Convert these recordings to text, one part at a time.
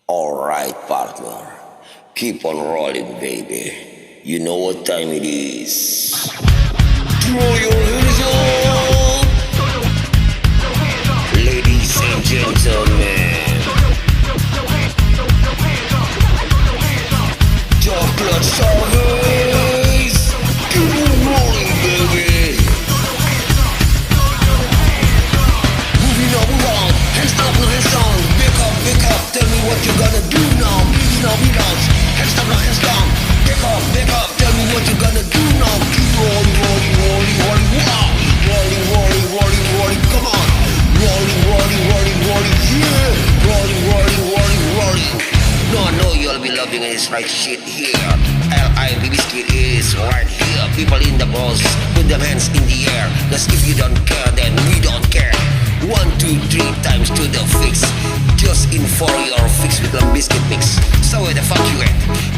Alright, partner. Keep on rolling, baby. You know what time it is. Throw your hands up! Ladies and gentlemen. Chocolate service! Keep on rolling, baby. Moving up around, hands up, no hands down. Wake up, tell me what you gonna do now. Moving up without, hands up, no hands down. Wake up, tell me what you gonna do now. Keep rolling, rolling, rolling, rolling, wow. Rolling, rolling, rolling, rolling, come on. Rolling, rolling, rolling, rolling, yeah. Rolling, rolling, rolling, rolling. No, I know you'll be loving this right shit here. L.I.B. Biscuit is right here. People in the balls, put their hands in the air. Cause if you don't care, then we don't care. 1, 2, 3 times to the fix. Just in for your fix with a biscuit mix. So where the fuck you at?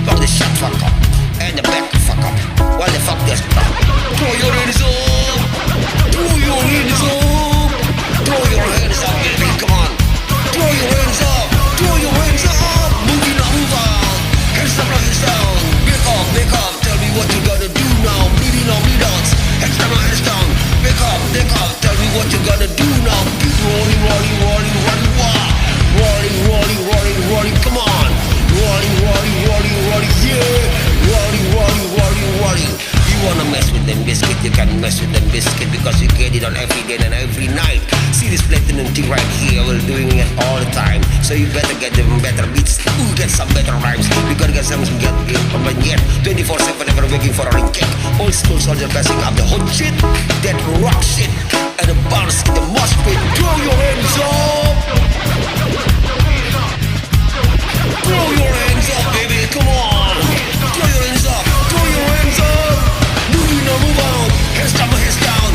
Fuck the shut fuck up. And the back fuck up. While the fuck does stop. Throw your hands up. Throw your hands up. Throw your hands up, baby, come on. Throw your hands up. Throw your hands up. Moving up, move on. Hands up, hands down. Wake up, tell me what you gonna do now. Bleeding on me dance. Hands down, hands down. Wake up, tell me what you gonna do now. Keep rolling, rolling, rolling, rolling, wow. Rolling, rolling, rolling, rolling, come on. Rolling, rolling, rolling, rolling, yeah. Rolling, rolling, rolling, rolling. You wanna mess with them biscuit, you can mess with them biscuit because you get it on every day and every night. See this platinum thing right here, we're doing it all the time. So you better get them better beats, get some better rhymes. You gotta get something get it from yet. 24/7 never waiting for a ring kick. Old school soldier passing up the hot shit, that rock shit, and the bounce in the mosh pit. Throw your hands up. Throw your hands up, baby, come on. Throw your hands up, throw your hands up. Moving on, move on. Hands down, hands down.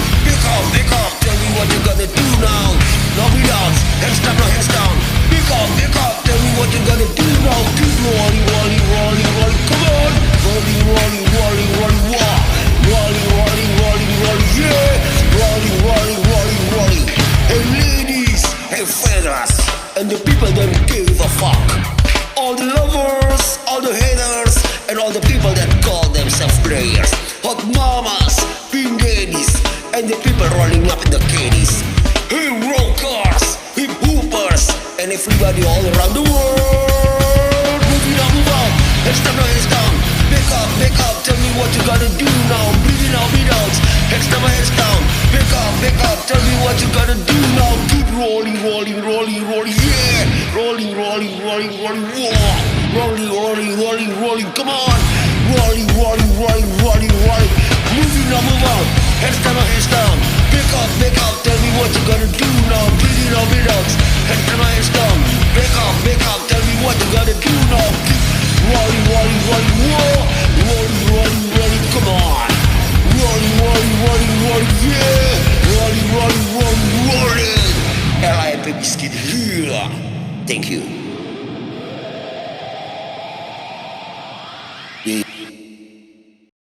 Wake up, tell me what you gonna do now. No without, hands down, hands down. Wake up, tell me what you gonna do now. Keep rolling, rolling, rolling, rolling, come on. Rolling, rolling, rolling, rolling, wow. Rolling, rolling, rolling, rolling, yeah. Rolling, rolling, rolling, rolling. Hey ladies, hey fellas, and the people that give a fuck. All the lovers, all the haters, and all the people that call themselves players. Hot mamas, pink ladies, and the people rolling up in the caddies. Hey rockers, hip hoopers, and everybody all around the world. Moving on, move on, hands down, hands down. Wake up, tell me what you gotta do now. Breathing out, breathe out, hands down, hands down. Wake up, tell me what you gotta do now. Keep rolling, rolling, rolling, rolling, yeah. Rolling, rolling, rolling, rolling, wow. Rolling, rolling, rolling, rolling, come on. Rolling, rolling, rolling, rolling, rolling. Moving on, move on, hands down, hands down. Wake up, tell me what you gonna do now. Breathing out, breathe out, hands down, hands down. Wake up, tell me what you gotta do now. Keep rolling, rolling, rolling, whoa. Rolling, rolling, rolling, come on. Rolling, rolling, rolling, rolling, yeah. Rolling, rolling, rolling, rolling. L.I.B. Biscuit here. Thank you.